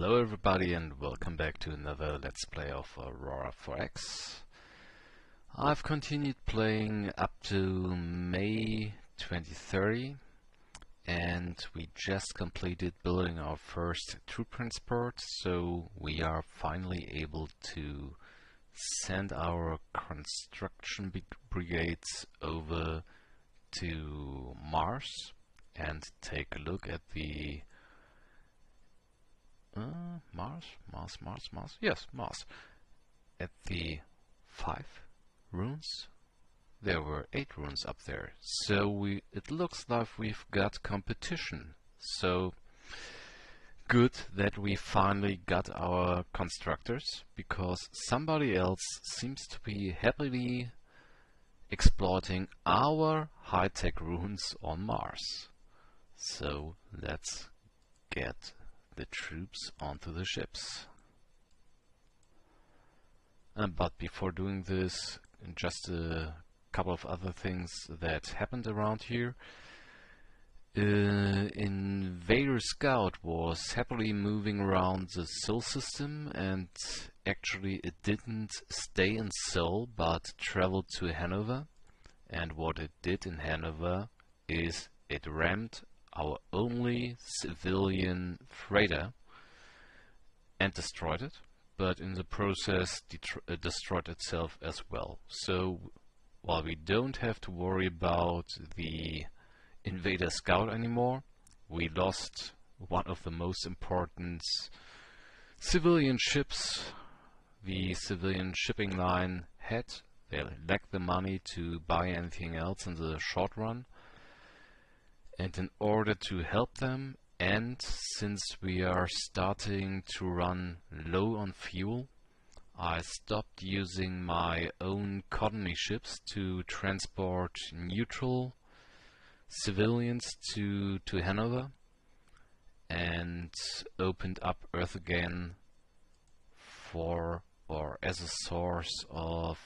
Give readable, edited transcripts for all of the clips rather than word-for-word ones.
Hello everybody and welcome back to another Let's Play of Aurora 4X. I've continued playing up to May 2030 and we just completed building our first troop transport, so we are finally able to send our construction brigades over to Mars and take a look at the Mars. At the 5 runes. There were 8 runes up there. So it looks like we've got competition. So good that we finally got our constructors, because somebody else seems to be happily exploiting our high-tech runes on Mars. So let's get the troops onto the ships. But before doing this, just a couple of other things that happened around here. Invader Scout was happily moving around the Sol system, and actually it didn't stay in Sol but traveled to Hanover. And what it did in Hanover is it rammed our only civilian freighter and destroyed it, but in the process destroyed itself as well. So while we don't have to worry about the Invader Scout anymore, we lost one of the most important civilian ships the civilian shipping line had. They lacked the money to buy anything else in the short run. And in order to help them, and since we are starting to run low on fuel, I stopped using my own colony ships to transport neutral civilians to Hanover, and opened up Earth again for, or as a source of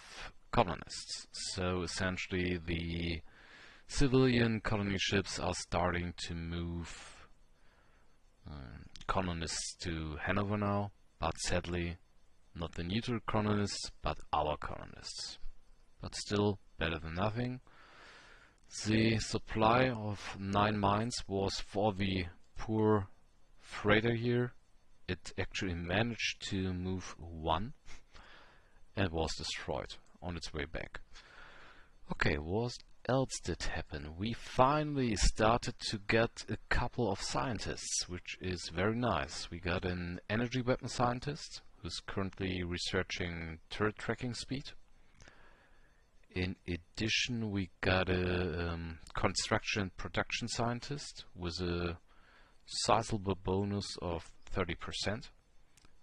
colonists. So essentially the civilian colony ships are starting to move colonists to Hanover now, but sadly not the neutral colonists, but our colonists. But still better than nothing. The supply of 9 mines was for the poor freighter here. It actually managed to move 1 and was destroyed on its way back. Okay, what else did happen? We finally started to get a couple of scientists, which is very nice. We got an energy weapon scientist who's currently researching turret tracking speed. In addition, we got a construction and production scientist with a sizable bonus of 30%,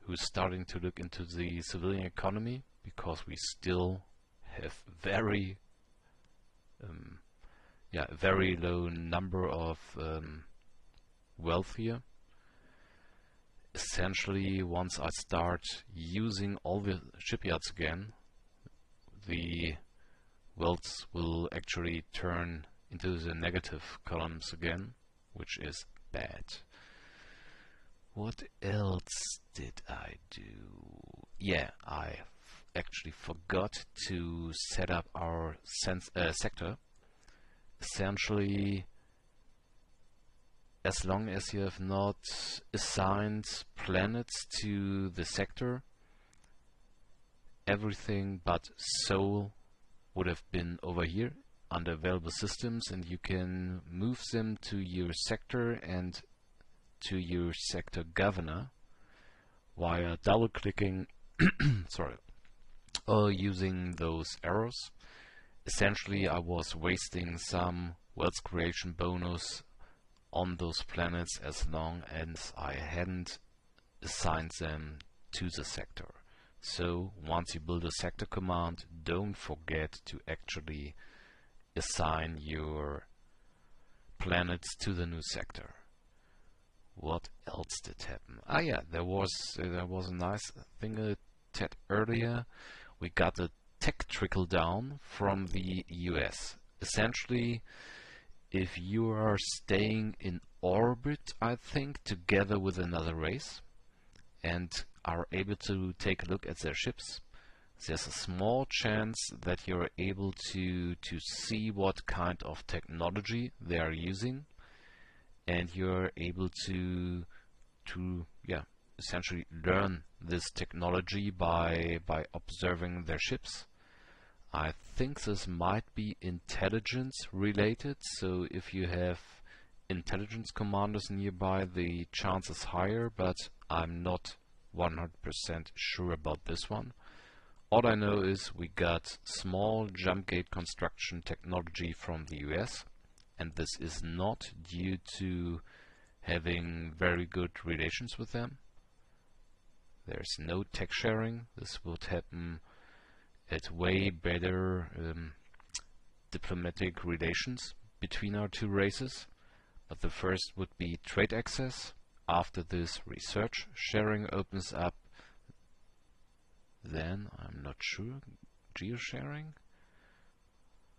who's starting to look into the civilian economy, because we still have very low number of wealth here. Essentially, once I start using all the shipyards again, the wealth will actually turn into the negative columns again, which is bad. What else did I do? Yeah, I actually forgot to set up our sector. Essentially, as long as you have not assigned planets to the sector, everything but Sol would have been over here under available systems, and you can move them to your sector and to your sector governor via double clicking sorry, or using those arrows. Essentially, I was wasting some wealth creation bonus on those planets as long as I hadn't assigned them to the sector. So once you build a sector command, don't forget to actually assign your planets to the new sector. What else did happen? Ah yeah, there was a nice thing a tad earlier. We got a tech trickle down from the US. Essentially, if you are staying in orbit, I think, together with another race, and are able to take a look at their ships, there's a small chance that you're able to see what kind of technology they are using, and you're able to essentially learn this technology by observing their ships. I think this might be intelligence related, so if you have intelligence commanders nearby, the chance is higher, but I'm not 100% sure about this one. All I know is we got small jump gate construction technology from the US, and this is not due to having very good relations with them. There's no tech sharing. This would happen at way better diplomatic relations between our two races. But the first would be trade access. After this, research sharing opens up. Then, I'm not sure, geosharing?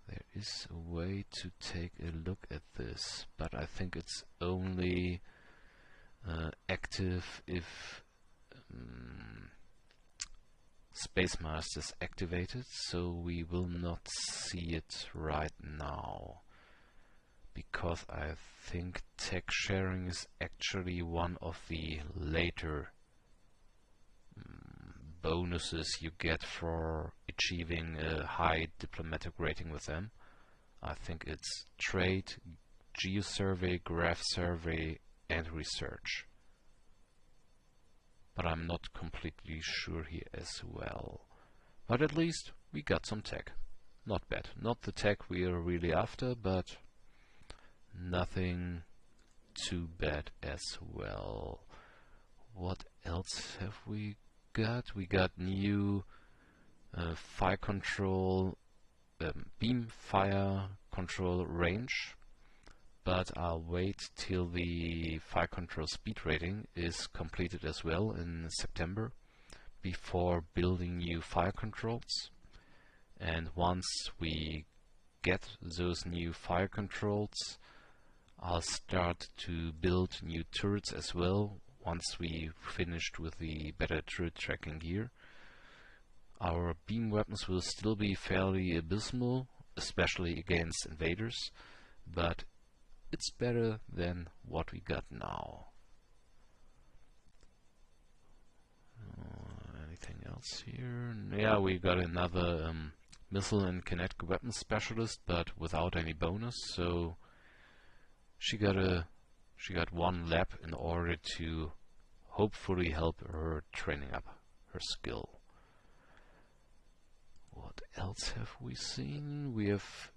There is a way to take a look at this, but I think it's only active if Space Master is activated, so we will not see it right now. Because I think tech sharing is actually one of the later bonuses you get for achieving a high diplomatic rating with them. I think it's trade, geosurvey, graph survey, and research. But I'm not completely sure here as well. But at least we got some tech. Not bad. Not the tech we are really after, but nothing too bad as well. What else have we got? We got new fire control, beam fire control range, but I'll wait till the fire control speed rating is completed as well in September before building new fire controls. And once we get those new fire controls, I'll start to build new turrets as well once we finished with the better turret tracking gear. Our beam weapons will still be fairly abysmal, especially against invaders, but it's better than what we got now. Anything else here? Yeah, we got another missile and kinetic weapons specialist, but without any bonus, so she got one lab in order to hopefully help her training up her skill. What else have we seen? We have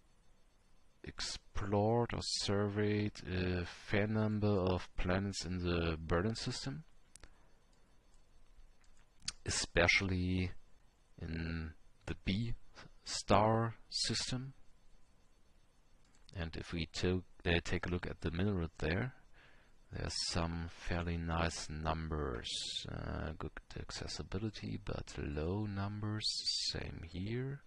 explored or surveyed a fair number of planets in the Berlin system, especially in the B star system. And if we take a look at the mineral there's some fairly nice numbers. Good accessibility, but low numbers. Same here.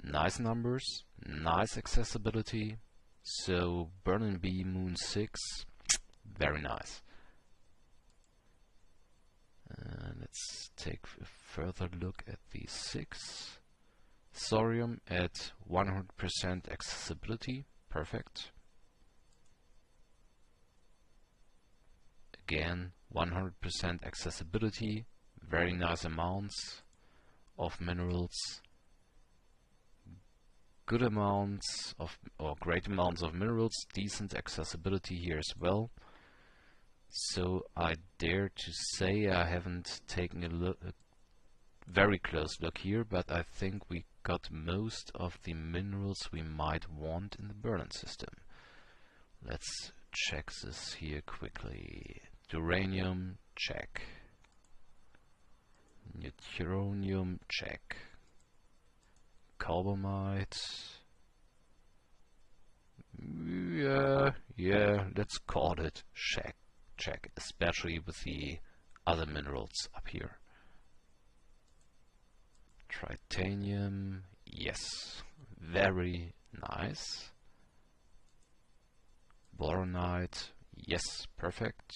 Nice numbers, nice accessibility. So Berlin B, Moon 6, very nice. Let's take a further look at the 6. Thorium at 100% accessibility, perfect. Again, 100% accessibility, very nice amounts of minerals, good amounts of, or great amounts of minerals, decent accessibility here as well. So I dare to say I haven't taken a very close look here, but I think we got most of the minerals we might want in the Berlin system. Let's check this here quickly. Uranium, check. Neutronium, check. Carbamide. Yeah, let's call it check, especially with the other minerals up here. Titanium, yes, very nice. Boronite, yes, perfect.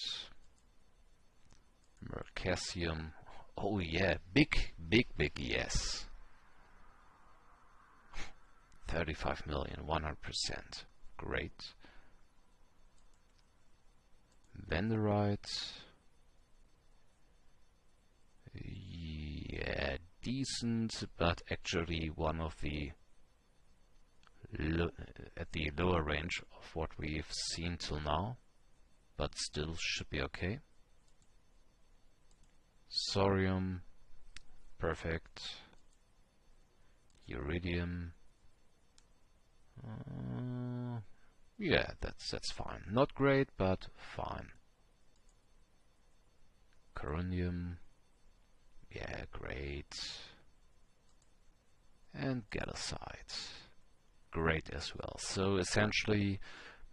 potassium. Oh yeah, big yes. 35 million, 100%. Great. Benderite. Yeah, decent, but actually one of the at the lower range of what we've seen till now, but still should be okay. Thorium, perfect. Iridium, yeah, that's fine. Not great, but fine. Coronium, yeah, great. And gadolite, great as well. So essentially,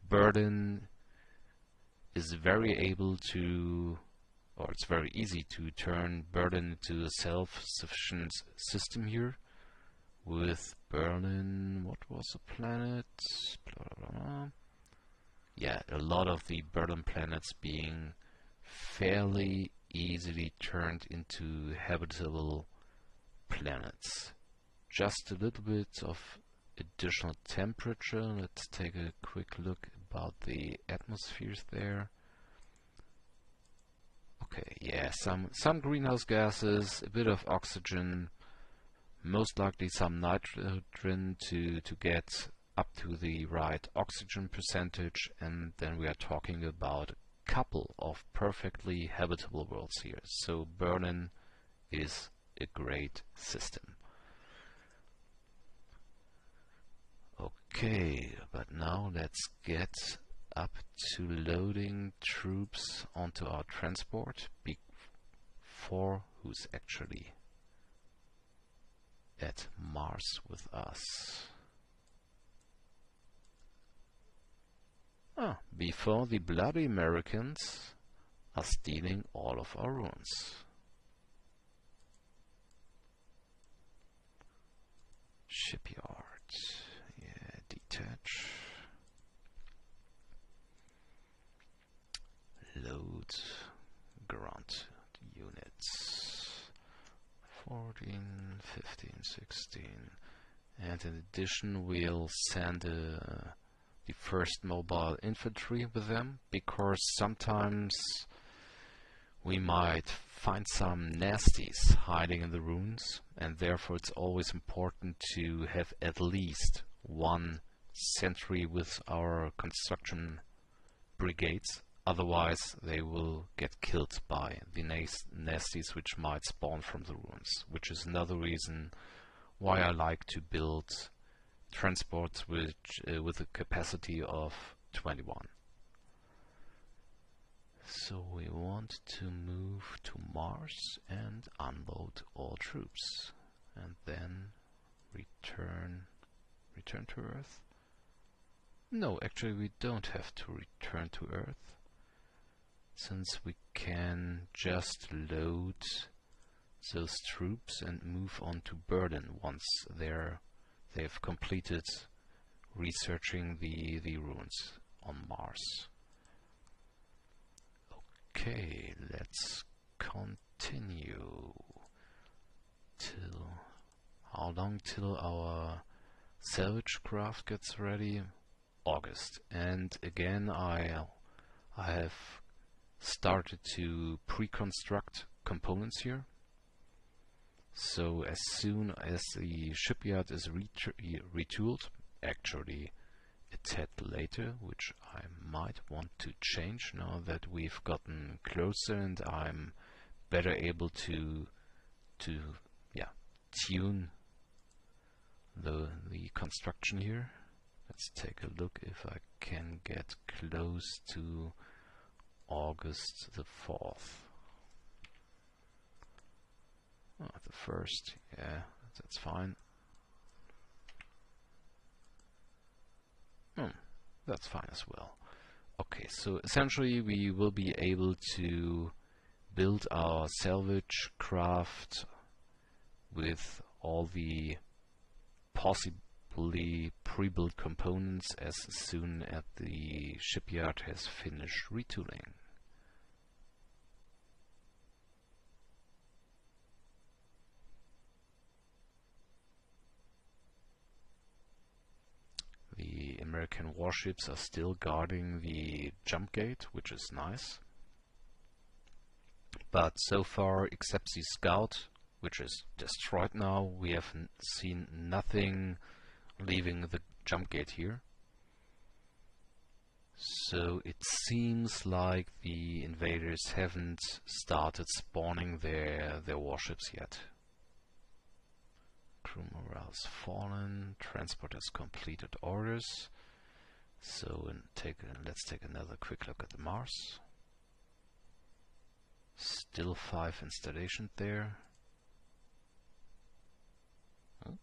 Burden is very able to, or it's very easy to turn Burden into a self-sufficient system here. With Berlin, what was the planet? Blah, blah, blah. Yeah, a lot of the Berlin planets being fairly easily turned into habitable planets. Just a little bit of additional temperature. Let's take a quick look about the atmospheres there. Okay, yeah, some greenhouse gases, a bit of oxygen, most likely some nitrogen to get up to the right oxygen percentage, and then we are talking about a couple of perfectly habitable worlds here. So Berlin is a great system. Okay, but now let's get up to loading troops onto our transport. Big 4, who's actually at Mars with us. Before the bloody Americans are stealing all of our ruins. Shipyard, yeah, detach. Load ground units. 14, 15, 16, and in addition we'll send the first mobile infantry with them, because sometimes we might find some nasties hiding in the ruins, and therefore it's always important to have at least one sentry with our construction brigades. Otherwise, they will get killed by the nasties which might spawn from the ruins, which is another reason why I like to build transports with a capacity of 21. So we want to move to Mars and unload all troops, and then return to Earth. No, actually we don't have to return to Earth, since we can just load those troops and move on to Berlin once they've completed researching the ruins on Mars. Okay, let's continue. Till how long till our salvage craft gets ready? August. And again I have started to pre-construct components here. So as soon as the shipyard is retooled, actually a tad later, which I might want to change now that we've gotten closer and I'm better able to tune the construction here. Let's take a look if I can get close to August the 4th. Oh, the 1st, yeah, that's fine. That's fine as well. Okay, so essentially we will be able to build our salvage craft with all the possibly pre-built components as soon as the shipyard has finished retooling. American warships are still guarding the jump gate, which is nice. But so far, except the scout, which is destroyed now, we have seen nothing leaving the jump gate here. So it seems like the invaders haven't started spawning their warships yet. Crew morale's fallen. Transport has completed orders. So let's take another quick look at the Mars. Still 5 installations there. Oh.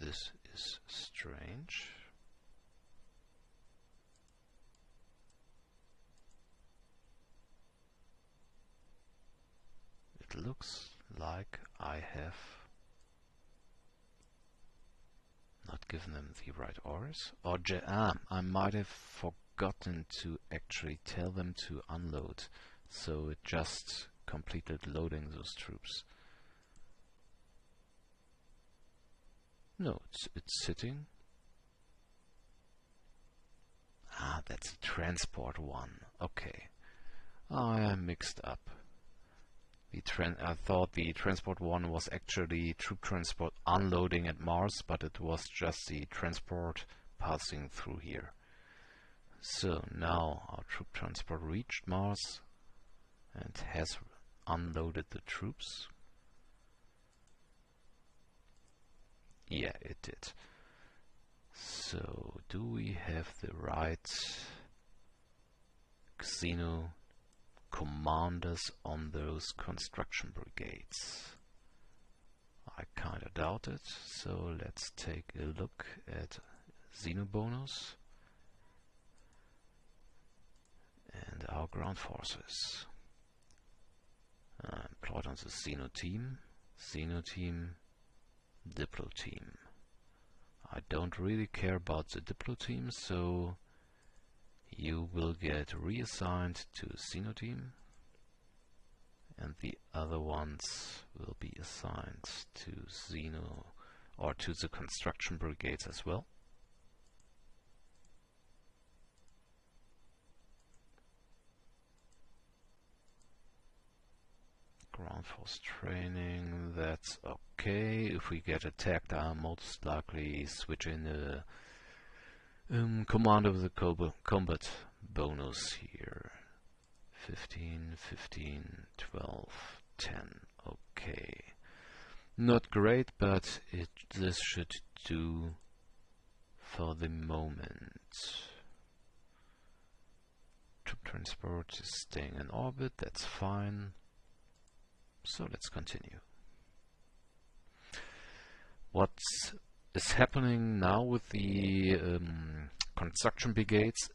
This is strange. It looks like I have not given them the right orders. Or I might have forgotten to actually tell them to unload. So it just completed loading those troops. No, it's sitting. Ah, that's the transport one. Okay. I am mixed up. I thought the transport one was actually troop transport unloading at Mars, but it was just the transport passing through here. So now our troop transport reached Mars and has unloaded the troops. Yeah, it did. So, do we have the right Xeno commanders on those construction brigades? I kinda doubt it, so let's take a look at Xenobonus and our ground forces. Employed on the Xeno team, Diplo team. I don't really care about the Diplo team, so you will get reassigned to Xeno team, and the other ones will be assigned to Xeno or to the construction brigades as well. Ground force training, that's okay. If we get attacked, I'll most likely switch in the command of the combat bonus here. 15, 15, 12, 10. Okay. Not great, but this should do for the moment. Troop transport is staying in orbit, that's fine. So let's continue. What is happening now with the construction brigades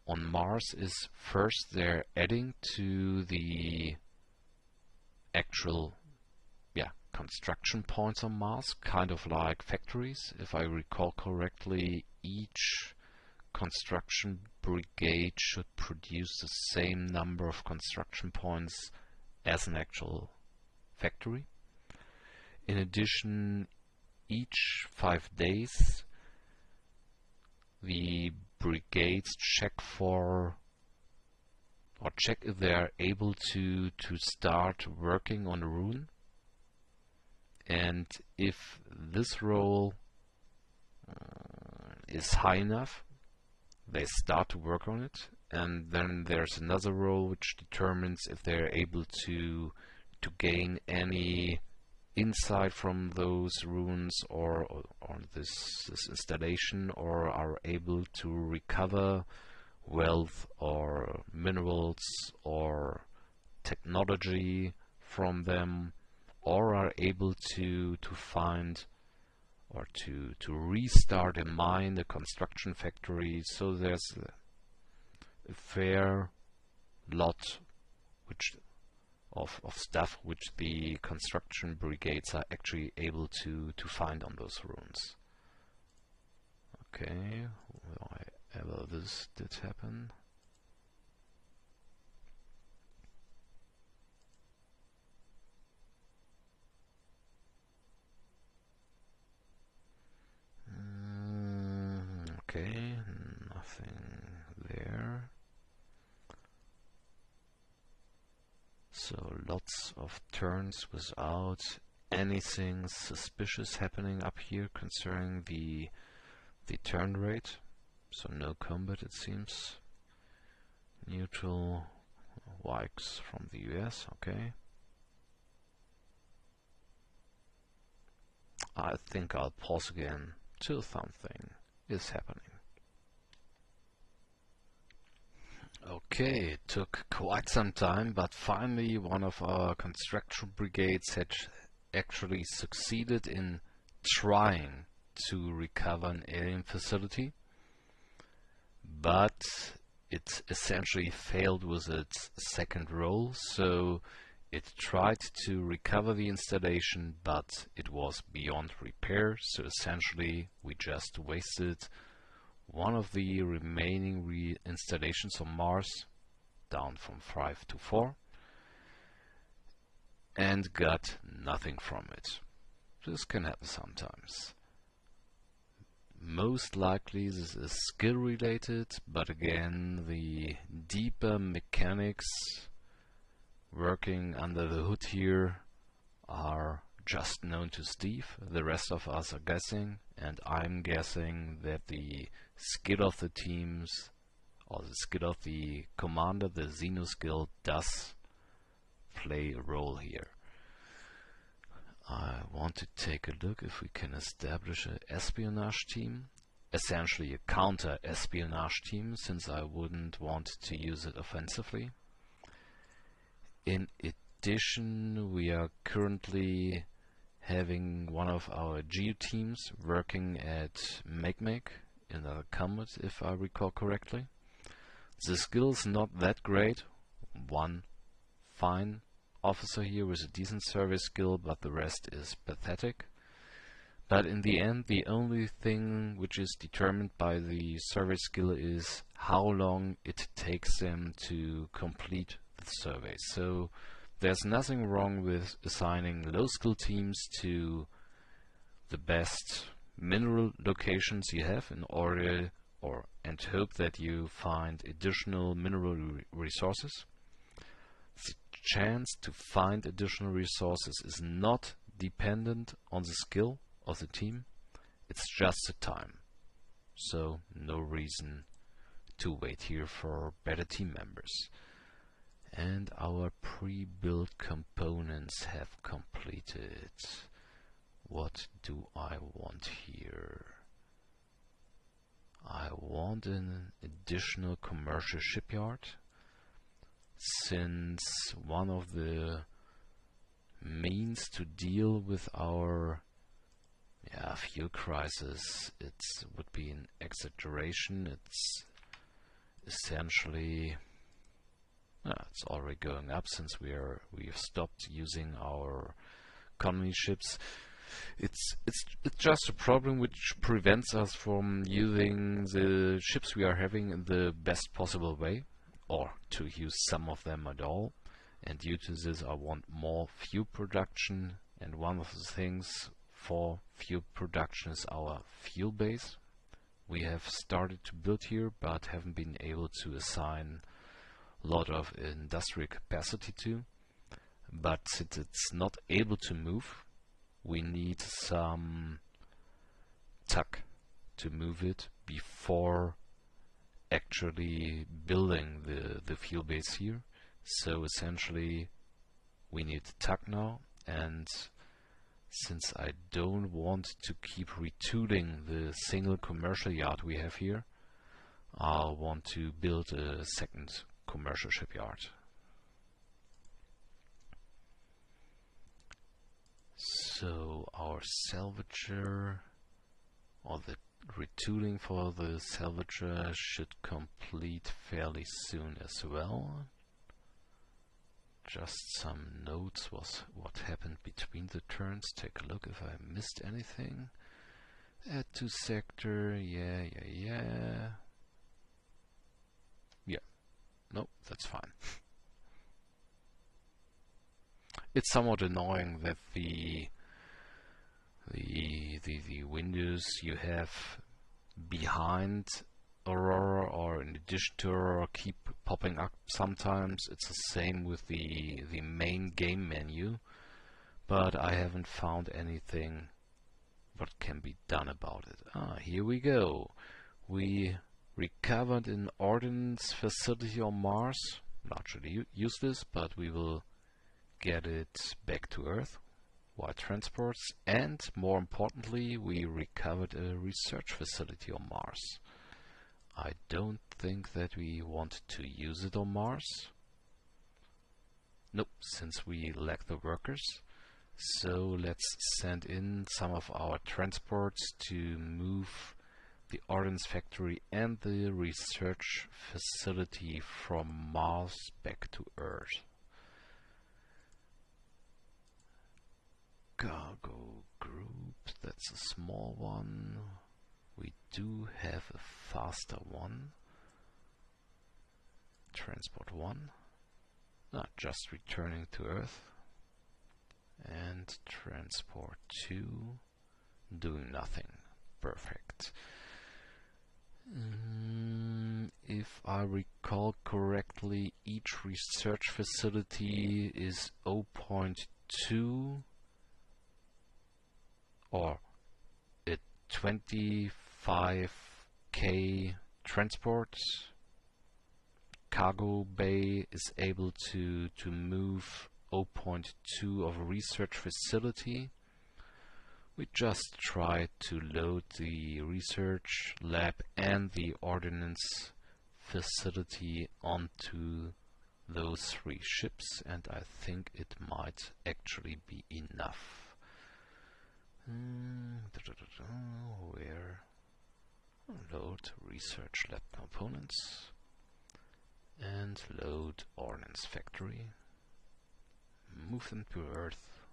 on Mars is first they're adding to the actual construction points on Mars, kind of like factories. If I recall correctly, each construction brigade should produce the same number of construction points as an actual factory. In addition, each 5 days the brigades check if they are able to start working on a rune, and if this roll is high enough, they start to work on it, and then there's another roll which determines if they're able to gain any insight from those runes or this installation, or are able to recover wealth or minerals or technology from them, or are able to find or to restart a mine, a construction factory. So there's a fair lot of stuff which the construction brigades are actually able to find on those runes. Okay, whenever this did happen. Okay, nothing there. So lots of turns without anything suspicious happening up here concerning the turn rate. So no combat, it seems. Neutral Vikes from the US, okay. I think I'll pause again till something is happening. Okay, it took quite some time, but finally one of our construction brigades had actually succeeded in trying to recover an alien facility, but it essentially failed with its second roll. So it tried to recover the installation, but it was beyond repair, so essentially we just wasted one of the remaining reinstallations on Mars, down from 5 to 4, and got nothing from it. This can happen sometimes. Most likely this is skill related, but again the deeper mechanics working under the hood here are just known to Steve. The rest of us are guessing, and I'm guessing that the skill of the teams, or the skill of the commander, the Xeno skill, does play a role here. I want to take a look if we can establish an espionage team, essentially a counter-espionage team, since I wouldn't want to use it offensively. In addition, we are currently having one of our geo teams working at Make in a combat, if I recall correctly. The skill is not that great. One fine officer here with a decent service skill, but the rest is pathetic. But in the end, the only thing which is determined by the survey skill is how long it takes them to complete the survey. So there's nothing wrong with assigning low skill teams to the best mineral locations you have in order and hope that you find additional mineral resources. The chance to find additional resources is not dependent on the skill of the team, it's just the time. So no reason to wait here for better team members. And our pre-built components have completed. What do I want here? I want an additional commercial shipyard, since one of the means to deal with our fuel crisis, it would be an exaggeration. It's essentially it's already going up since we've stopped using our economy ships. It's just a problem which prevents us from using the ships we are having in the best possible way, or to use some of them at all. And due to this, I want more fuel production, and one of the things for fuel production is our fuel base. We have started to build here, but haven't been able to assign a lot of industrial capacity to. But since it's not able to move, we need some tuck to move it before actually building the fuel base here. So essentially we need tuck now, and since I don't want to keep retooling the single commercial yard we have here, I want to build a second commercial shipyard. So our salvager, or the retooling for the salvager, should complete fairly soon as well. Just some notes was what happened between the turns. Take a look if I missed anything. Add to sector, yeah. No, that's fine. It's somewhat annoying that the windows you have behind Aurora or in addition to Aurora keep popping up sometimes. It's the same with the main game menu, but I haven't found anything what can be done about it. Here we go. We recovered an ordnance facility on Mars. Largely useless, but we will get it back to Earth via transports, and more importantly, we recovered a research facility on Mars. I don't think that we want to use it on Mars. Nope, since we lack the workers. So let's send in some of our transports to move the ordnance factory and the research facility from Mars back to Earth. Cargo group, that's a small one. We do have a faster one. Transport 1. Just returning to Earth. And transport 2 doing nothing. Perfect. If I recall correctly, each research facility is 0.2 or a 25k transport. Cargo bay is able to move 0.2 of a research facility. We just try to load the research lab and the ordnance facility onto those 3 ships, and I think it might actually be enough. Where? Load research lab components and load ordnance factory. Move them to Earth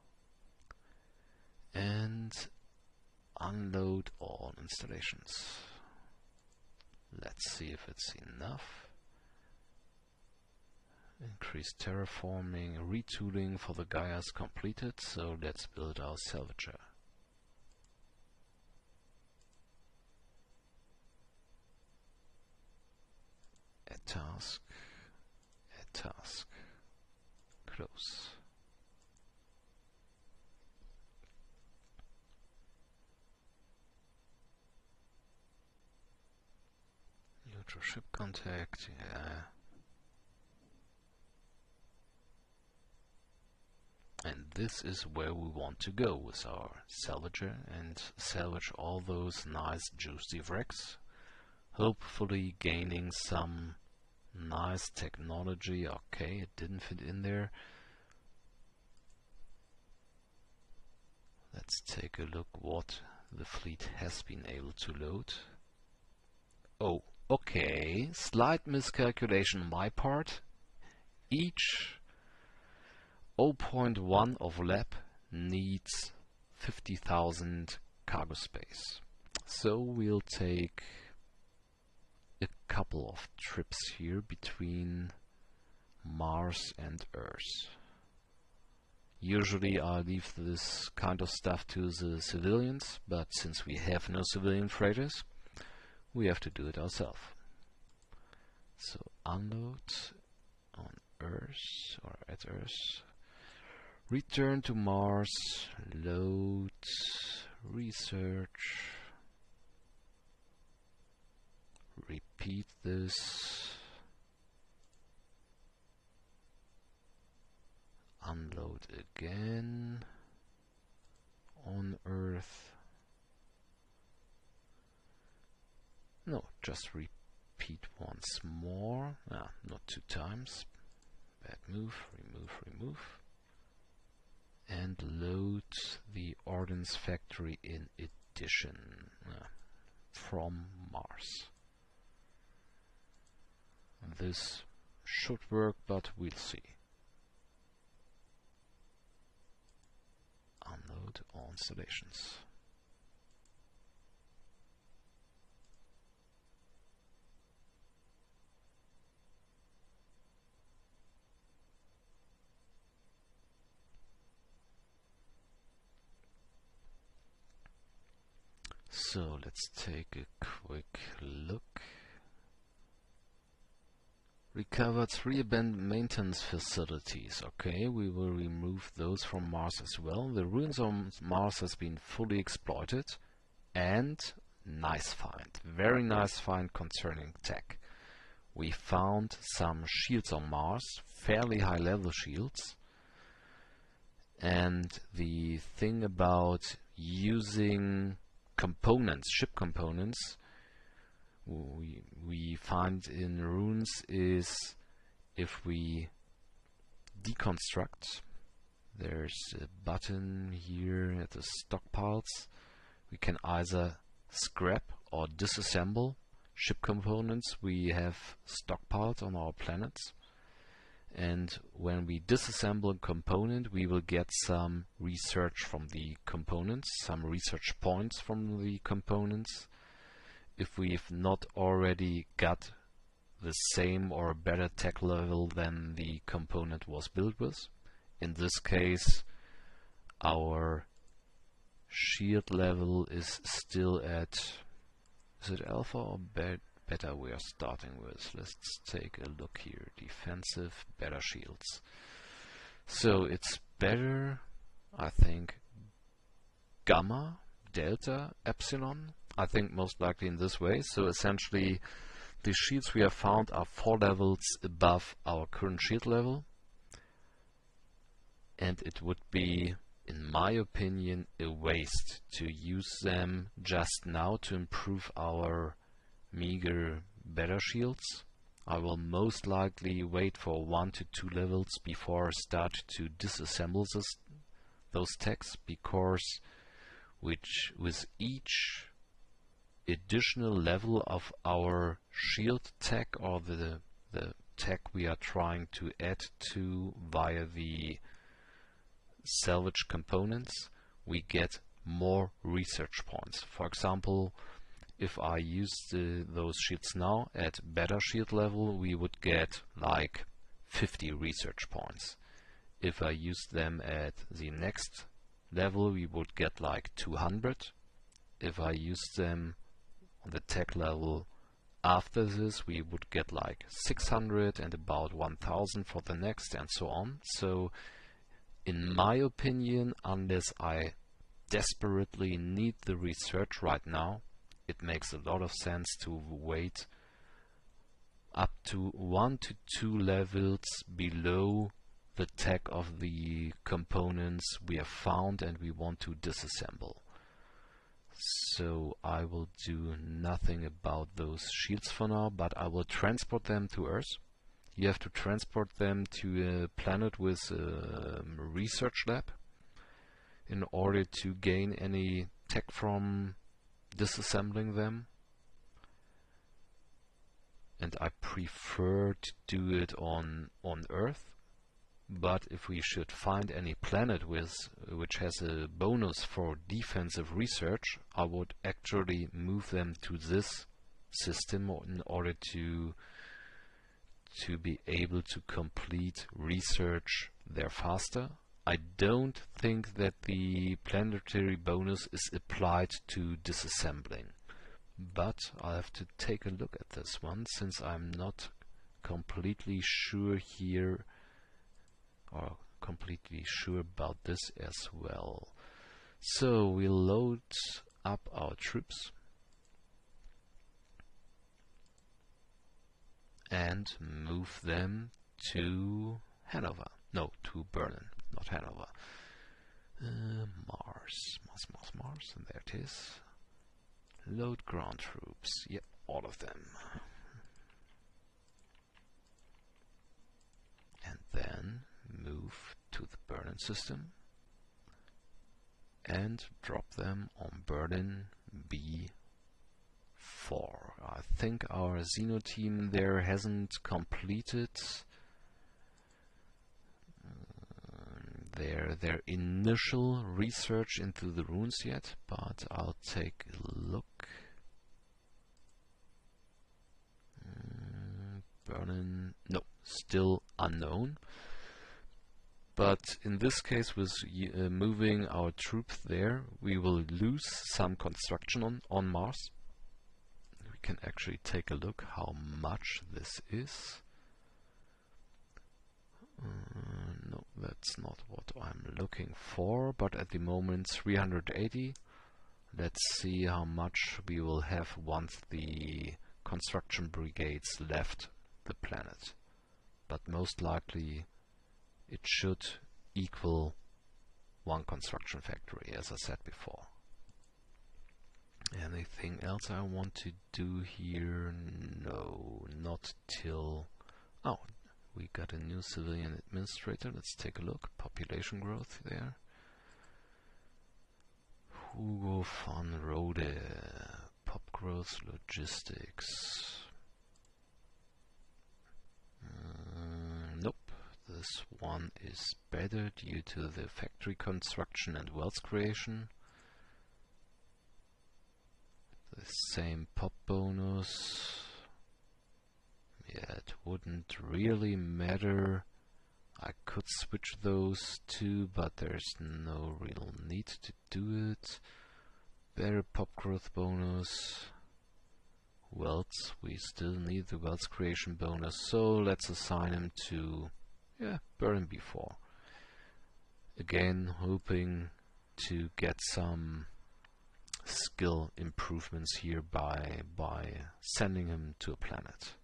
and unload all installations. Let's see if it's enough. Increase terraforming, retooling for the Gaia's completed, so let's build our salvager. Add task, close. Neutral ship contact, yeah. And this is where we want to go with our salvager and salvage all those nice juicy wrecks. Hopefully gaining some nice technology. Okay, it didn't fit in there. Let's take a look what the fleet has been able to load. Oh, okay, slight miscalculation on my part. Each 0.1 of lab needs 50,000 cargo space. So we'll take a couple of trips here between Mars and Earth. Usually I leave this kind of stuff to the civilians, but since we have no civilian freighters, we have to do it ourselves. So unload on Earth or at Earth. Return to Mars, load, research, repeat this, unload again on Earth. No, just repeat once more. Not 2 times. Bad move, remove. And load the ordnance factory in addition from Mars. This should work, but we'll see. Unload all installations. So let's take a quick look. Recovered 3 abandoned maintenance facilities. Okay, we will remove those from Mars as well. The ruins on Mars has been fully exploited. And nice find. Very nice find concerning tech. We found some shields on Mars, fairly high level shields. And the thing about using components, ship components, we find in ruins is if we deconstruct, there's a button here at the stockpiles, we can either scrap or disassemble ship components we have stockpiled on our planets. And when we disassemble a component, we will get some research from the components, some research points from the components. If we've not already got the same or better tech level than the component was built with. In this case, our shield level is still at, is it alpha or beta we are starting with? Let's take a look here. Defensive, better shields. So it's better, I think, gamma, delta, epsilon. I think most likely in this way. So essentially the shields we have found are 4 levels above our current shield level. And it would be, in my opinion, a waste to use them just now to improve our meager better shields. I will most likely wait for 1 to 2 levels before I start to disassemble those techs, because with each additional level of our shield tech, or the tech we are trying to add to via the salvage components, we get more research points. For example, if I use those shields now at better shield level, we would get like 50 research points. If I use them at the next level, we would get like 200. If I use them on the tech level after this, we would get like 600 and about 1000 for the next, and so on. So in my opinion, unless I desperately need the research right now, it makes a lot of sense to wait up to 1 to 2 levels below the tech of the components we have found and we want to disassemble. So I will do nothing about those shields for now, but I will transport them to Earth. You have to transport them to a planet with a research lab in order to gain any tech from disassembling them. And I prefer to do it on Earth. But if we should find any planet which has a bonus for defensive research, I would actually move them to this system in order to be able to complete research there faster. I don't think that the planetary bonus is applied to disassembling, but I'll have to take a look at this one, since I'm not completely sure here, or completely sure about this as well. So we'll load up our troops and move them to Hanover. No, to Berlin, not Hanover. Mars, and there it is. Load ground troops. Yep, all of them. And then move to the Berlin system and drop them on Berlin B4. I think our Xeno team there hasn't completed their initial research into the runes yet, but I'll take a look. Berlin, no, still unknown. But in this case, with moving our troops there, we will lose some construction on Mars. We can actually take a look how much this is. No, that's not what I'm looking for, but at the moment 380. Let's see how much we will have once the construction brigades left the planet. But most likely it should equal one construction factory, as I said before. Anything else I want to do here? No, not till... Oh, we got a new civilian administrator. Let's take a look. Population growth there. Hugo van Rode. Pop growth logistics. Nope. This one is better due to the factory construction and wealth creation. The same pop bonus. Yeah, it wouldn't really matter. I could switch those two, but there's no real need to do it. Better pop growth bonus. Wealth, we still need the wealth creation bonus, so let's assign him to, burn before. Again, hoping to get some skill improvements here by sending him to a planet.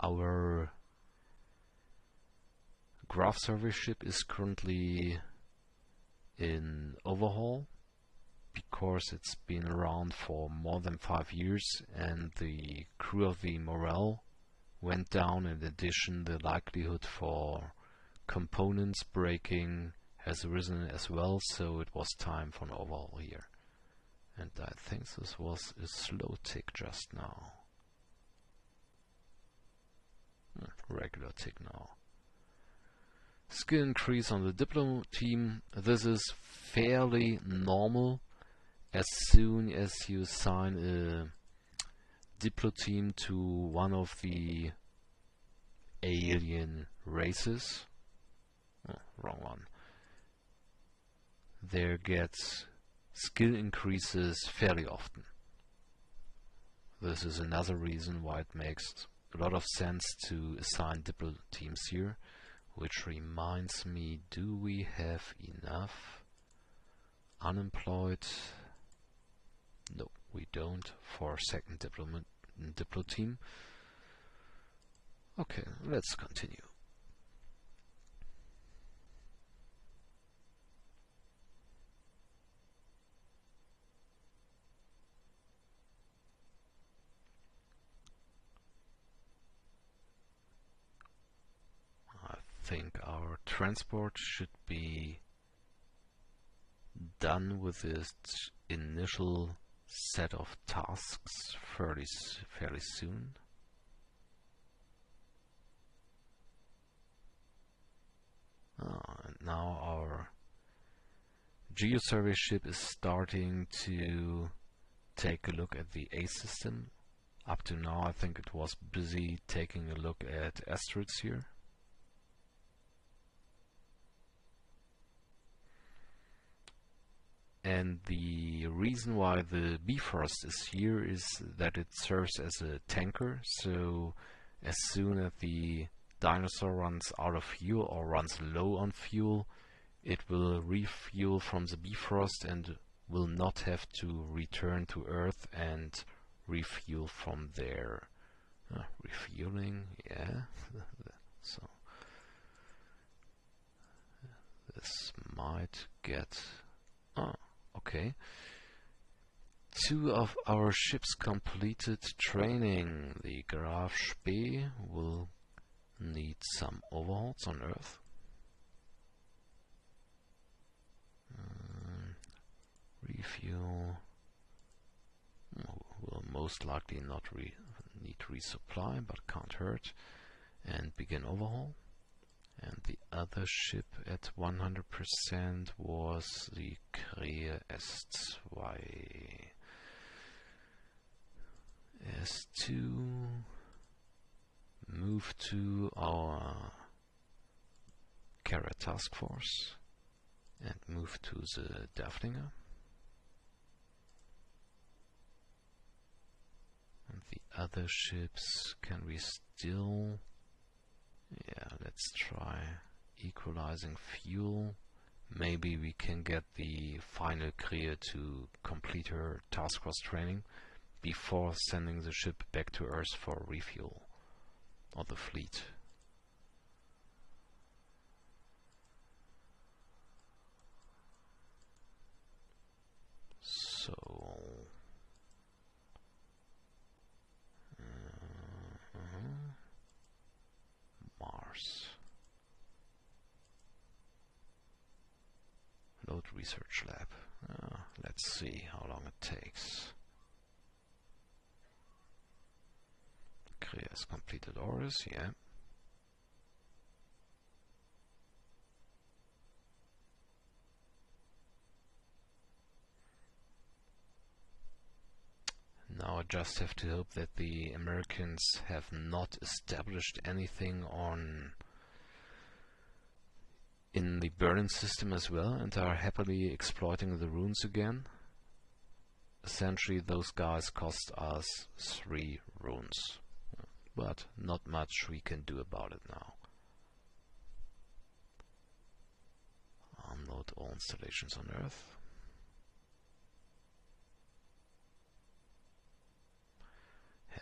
Our graph survey ship is currently in overhaul because it's been around for more than 5 years and the crew of the morale went down. In addition, the likelihood for components breaking has risen as well, so it was time for an overhaul here. And I think this was a slow tick just now. Regular tick now. Skill increase on the Diplo team. This is fairly normal as soon as you assign a Diplo team to one of the alien races. Oh, wrong one. There gets skill increases fairly often. This is another reason why it makes a lot of sense to assign Diplo teams here. Which reminds me, do we have enough unemployed? No, we don't for a second Diplo team. Okay, let's continue. I think our transport should be done with its initial set of tasks fairly soon. And now our geosurvey ship is starting to take a look at the A system. Up to now I think it was busy taking a look at asteroids here. And the reason why the Bifrost is here is that it serves as a tanker, so as soon as the dinosaur runs out of fuel or runs low on fuel, it will refuel from the Bifrost and will not have to return to Earth and refuel from there. Refueling, yeah. So this might get... Okay. 2 of our ships completed training. The Graf Spee will need some overhauls on Earth. Refuel. Will most likely not need resupply, but can't hurt. And begin overhaul. And the other ship at 100% was the Krähe S2. is to move to our carrier task force and move to the Derflinger. And the other ships, can we still... Yeah, let's try equalizing fuel. Maybe we can get the final Kriya to complete her task force training before sending the ship back to Earth for refuel, or the fleet. So Mars. Load research lab. Let's see how long it takes. Kriya has completed orders, yeah. Now I just have to hope that the Americans have not established anything in the Berlin system as well and are happily exploiting the runes again. Essentially those guys cost us 3 runes, but not much we can do about it now. Unload all installations on Earth.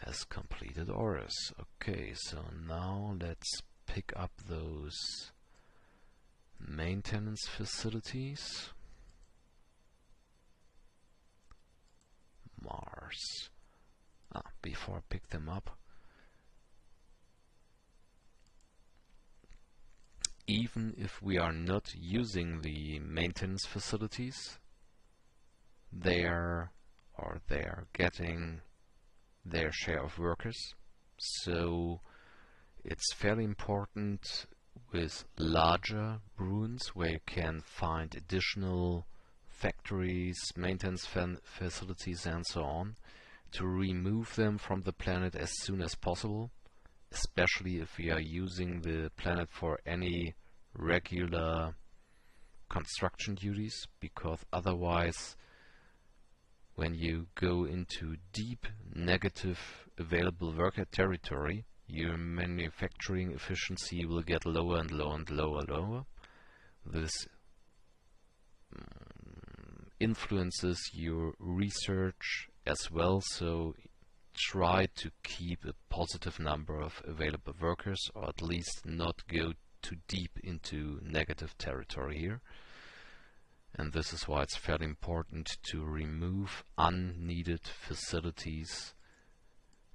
Has completed orders. Okay, so now let's pick up those maintenance facilities. Mars. Before I pick them up, even if we are not using the maintenance facilities, they're getting their share of workers. So it's fairly important with larger ruins where you can find additional factories, maintenance facilities and so on, to remove them from the planet as soon as possible, especially if we are using the planet for any regular construction duties, because otherwise when you go into deep negative available worker territory, your manufacturing efficiency will get lower and lower and lower. This influences your research as well, so try to keep a positive number of available workers, or at least not go too deep into negative territory here. And this is why it's fairly important to remove unneeded facilities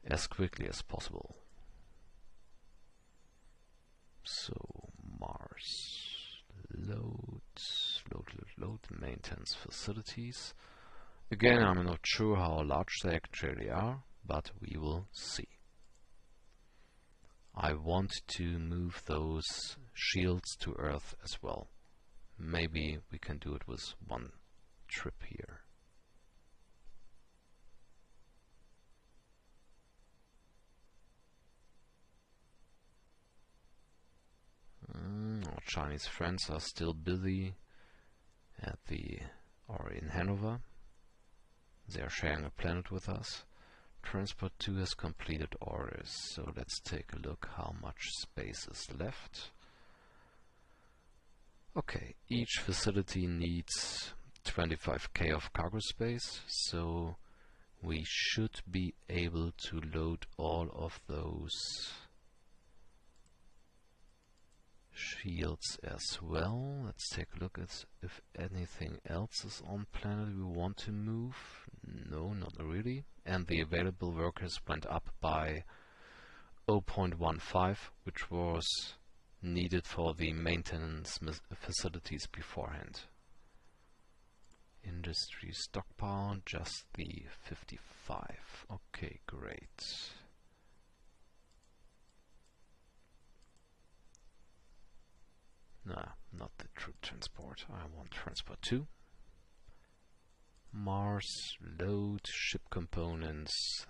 as quickly as possible. So Mars, load maintenance facilities. Again, I'm not sure how large they actually are, but we will see. I want to move those shields to Earth as well. Maybe we can do it with one trip here. Our Chinese friends are still busy in Hanover. They are sharing a planet with us. Transport 2 has completed orders, so let's take a look how much space is left. Okay, each facility needs 25k of cargo space, so we should be able to load all of those shields as well. Let's take a look at if anything else is on planet we want to move. No, not really. And the available workers went up by 0.15, which was needed for the maintenance facilities beforehand. Industry stockpile, just the 55. Okay, great. No, not the troop transport. I want transport 2. Mars, load ship components.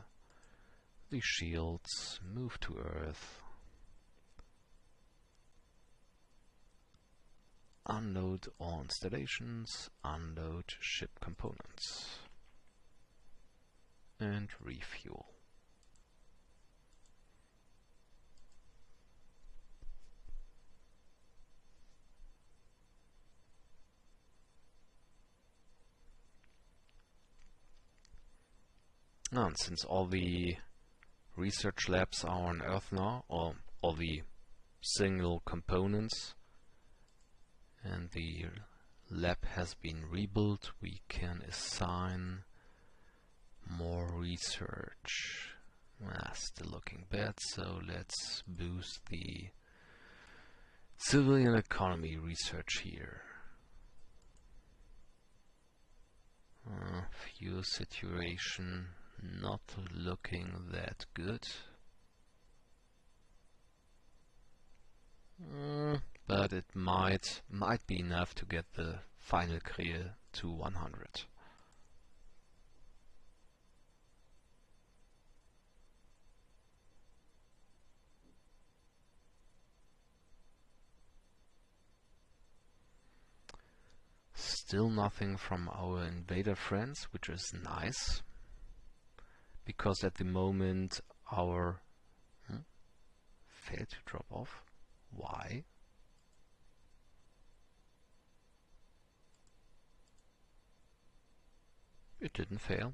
the shields, move to Earth, unload all installations, unload ship components, and refuel. And since all the research labs are on Earth now, or all the single components, and the lab has been rebuilt, we can assign more research. Still looking bad, so let's boost the civilian economy research here. Fuel situation not looking that good. But it might be enough to get the final clear to 100. Still nothing from our invader friends, which is nice, because at the moment our failed to drop off. Why? It didn't fail.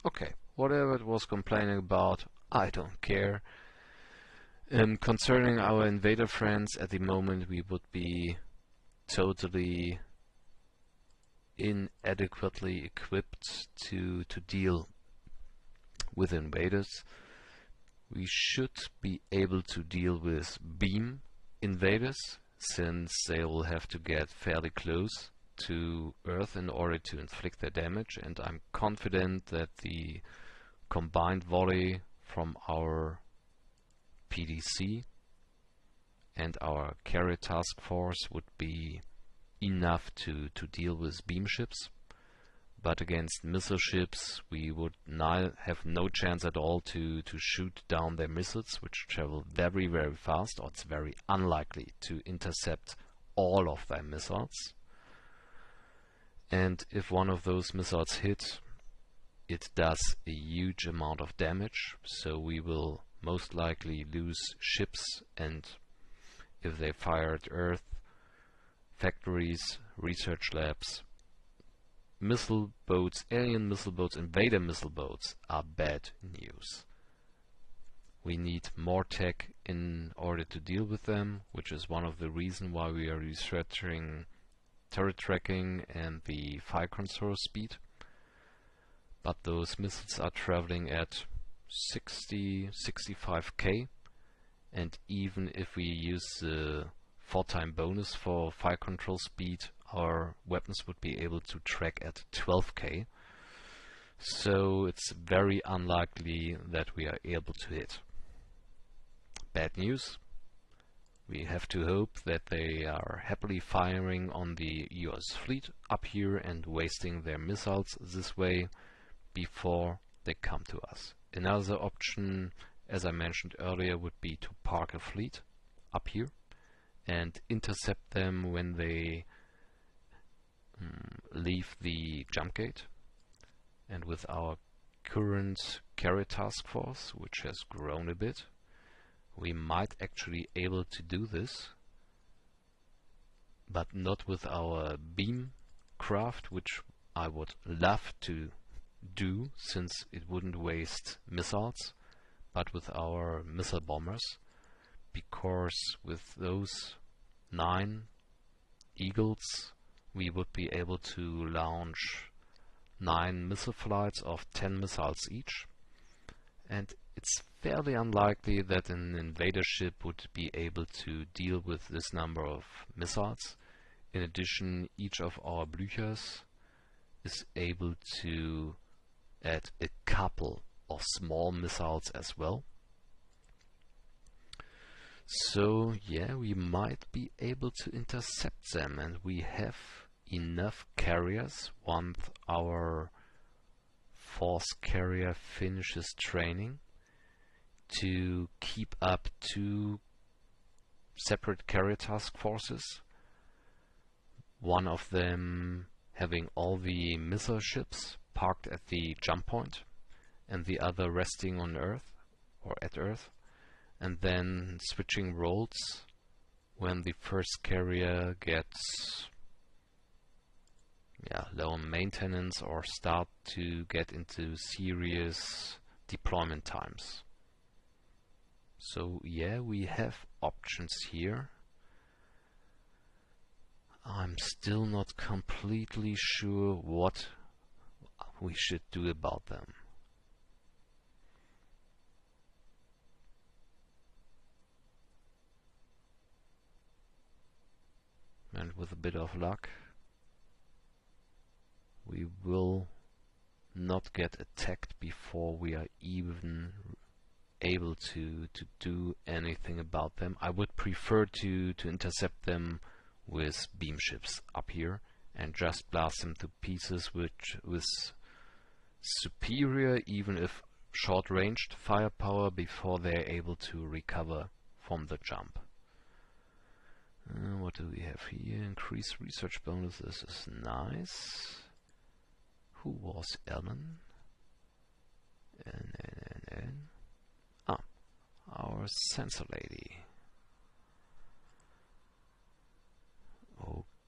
Okay, whatever it was complaining about, I don't care. Concerning our invader friends, at the moment we would be totally inadequately equipped to deal with invaders. We should be able to deal with beam invaders, since they will have to get fairly close to Earth in order to inflict their damage, and I'm confident that the combined volley from our PDC and our carrier task force would be enough to deal with beam ships. But against missile ships we would have no chance at all to shoot down their missiles, which travel very, very fast, or it's very unlikely to intercept all of their missiles. And if one of those missiles hit, it does a huge amount of damage, so we will most likely lose ships, and if they fire at Earth, factories, research labs, missile boats, alien missile boats, invader missile boats are bad news. We need more tech in order to deal with them, which is one of the reasons why we are restructuring turret tracking and the fire control speed. But those missiles are traveling at 65k, and even if we use the 4-time bonus for fire control speed, our weapons would be able to track at 12k. So it's very unlikely that we are able to hit. Bad news. We have to hope that they are happily firing on the US fleet up here and wasting their missiles this way before they come to us. Another option, as I mentioned earlier, would be to park a fleet up here and intercept them when they leave the jump gate. And with our current carrier task force, which has grown a bit, we might actually able to do this, but not with our beam craft, which I would love to do since it wouldn't waste missiles, but with our missile bombers, because with those 9 Eagles we would be able to launch 9 missile flights of 10 missiles each, and it's fairly unlikely that an invader ship would be able to deal with this number of missiles. In addition, each of our Blüchers is able to add a couple of small missiles as well. So yeah, we might be able to intercept them, and we have enough carriers once our force carrier finishes training. to keep up two separate carrier task forces. One of them having all the missile ships parked at the jump point, and the other resting on Earth, or at Earth, and then switching roles when the first carrier gets low on maintenance or start to get into serious deployment times. So yeah, we have options here. I'm still not completely sure what we should do about them. And with a bit of luck, we will not get attacked before we are even able to do anything about them. I would prefer to intercept them with beam ships up here and just blast them to pieces with superior, even if short-ranged firepower before they're able to recover from the jump. What do we have here? Increased research bonus. This is nice. Who was Ellen? Ah, our sensor lady.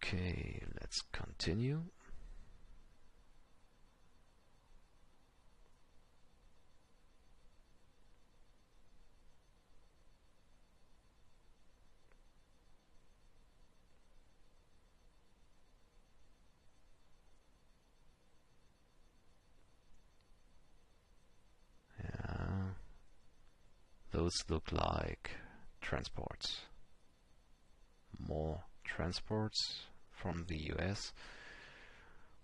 Okay, let's continue. Those look like transports. More transports from the US.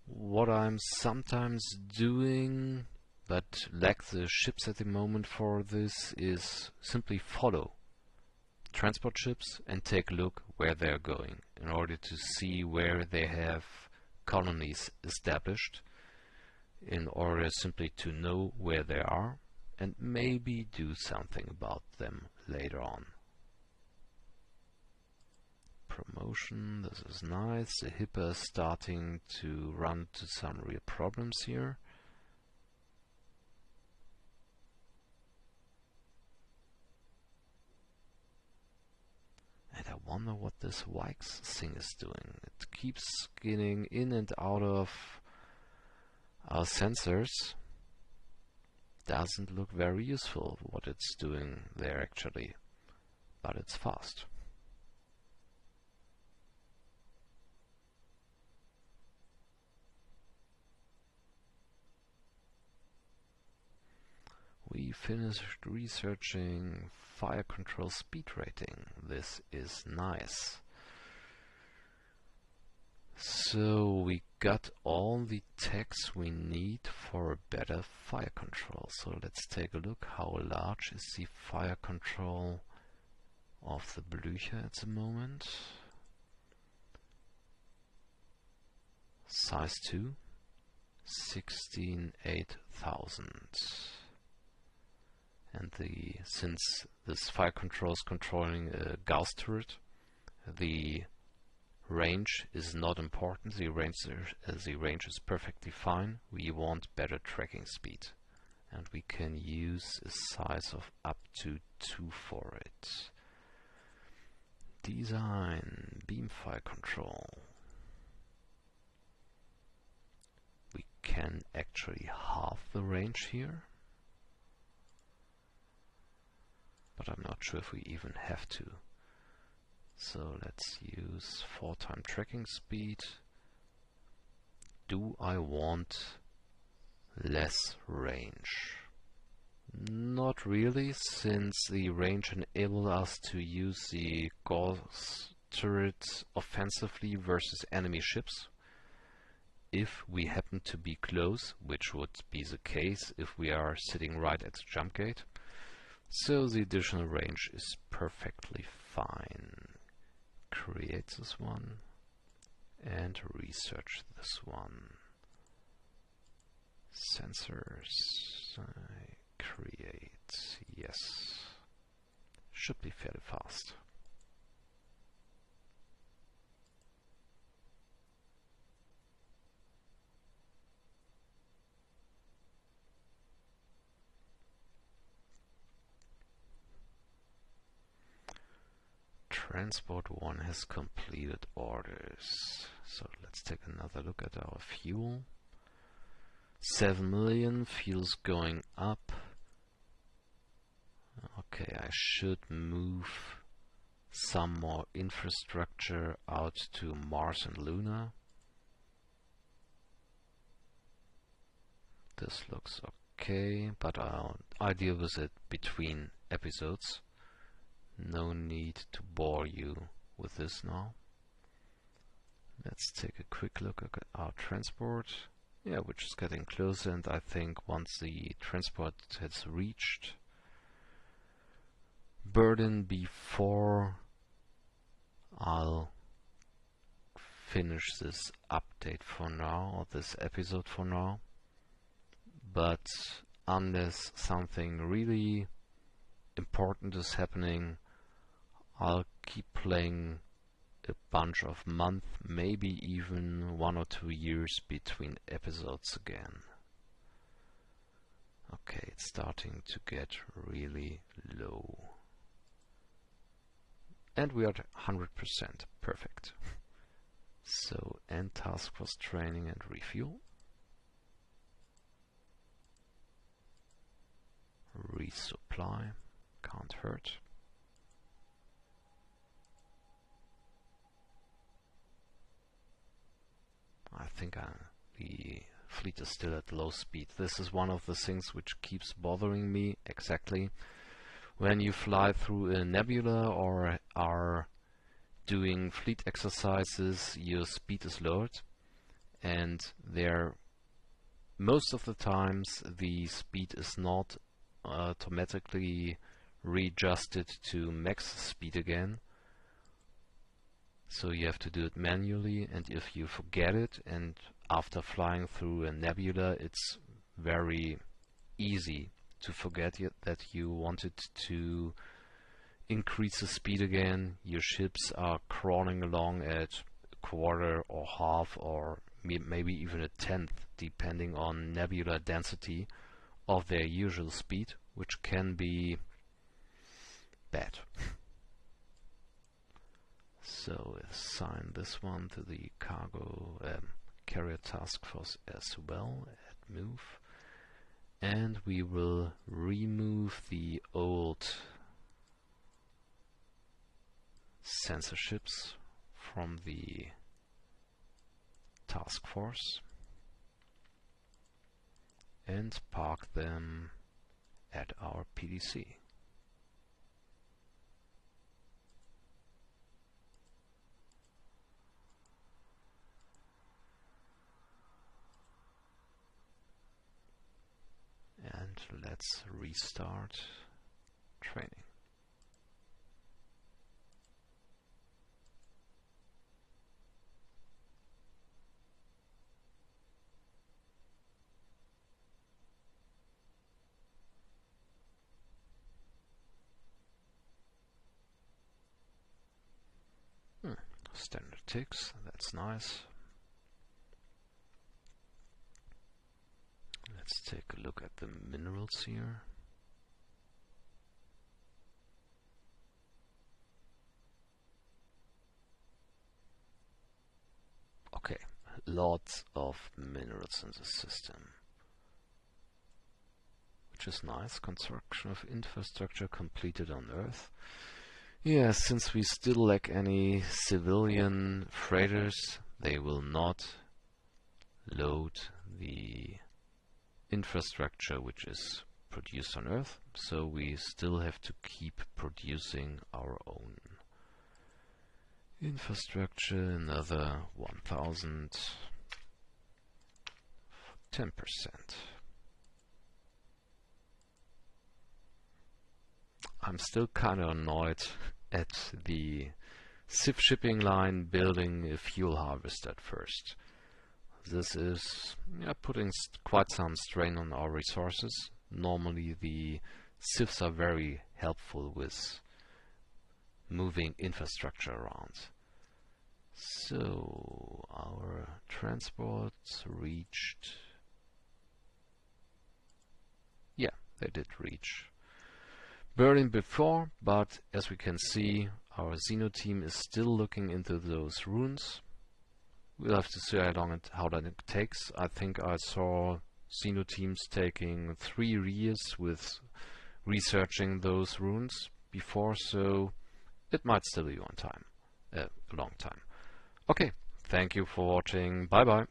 What I'm sometimes doing, but lack the ships at the moment for this, is simply follow transport ships and take a look where they're going in order to see where they have colonies established, in order simply to know where they are and maybe do something about them later on. Promotion, this is nice. The HIPAA is starting to run into some real problems here. And I wonder what this Wikes thing is doing. It keeps getting in and out of our sensors. Doesn't look very useful what it's doing there actually, but it's fast. We finished researching fire control speed rating. This is nice. So we got all the techs we need for a better fire control. So let's take a look. How large is the fire control of the Blücher at the moment? Size 2, 16,800. And since this fire control is controlling a Gauss turret, the range is not important. The range is perfectly fine. We want better tracking speed, and we can use a size of up to 2 for it. Design, beam fire control. We can actually halve the range here, but I'm not sure if we even have to. So let's use 4x tracking speed. Do I want less range? Not really, since the range enables us to use the Gauss turret offensively versus enemy ships. If we happen to be close, which would be the case if we are sitting right at the jump gate. So the additional range is perfectly fine. Create this one and research this one. Sensors, create. yes, should be fairly fast. Transport 1 has completed orders. So let's take another look at our fuel. 7 million, fuel's going up. Okay, I should move some more infrastructure out to Mars and Luna. This looks okay, but I'll deal with it between episodes. No need to bore you with this now. Let's take a quick look at our transport. Yeah, which is getting closer, and I think once the transport has reached Burden before I'll finish this update for now, or this episode for now. But unless something really important is happening, I'll keep playing a bunch of months, maybe even 1 or 2 years between episodes again. Okay, it's starting to get really low. And we are at 100%. Perfect. So, end task force training and refuel. Resupply. Can't hurt. I think the fleet is still at low speed. This is one of the things which keeps bothering me exactly. When you fly through a nebula or are doing fleet exercises, your speed is lowered, and most of the times the speed is not automatically readjusted to max speed again. So you have to do it manually, and if you forget it, and after flying through a nebula, it's very easy to forget that you wanted to increase the speed again. Your ships are crawling along at a quarter or half or maybe even a tenth, depending on nebula density, of their usual speed, which can be bad. So assign this one to the cargo carrier task force as well at move, and we will remove the old sensor ships from the task force and park them at our PDC. And let's restart training. Standard ticks, that's nice. Let's take a look at the minerals here. Okay, lots of minerals in the system, which is nice. Construction of infrastructure completed on Earth. Yeah, since we still lack any civilian freighters, they will not load the infrastructure which is produced on Earth, so we still have to keep producing our own infrastructure. Another 1,000, 10%. I'm still kind of annoyed at the Civ shipping line building a fuel harvester at first. This is putting quite some strain on our resources. Normally the Civs are very helpful with moving infrastructure around. So our transports reached. Yeah, they did reach Berlin before, but as we can see, our Xeno team is still looking into those ruins. We'll have to see how long it takes. I think I saw Xeno teams taking 3 years with researching those ruins before, so it might still be a long time. Okay, thank you for watching. Bye bye.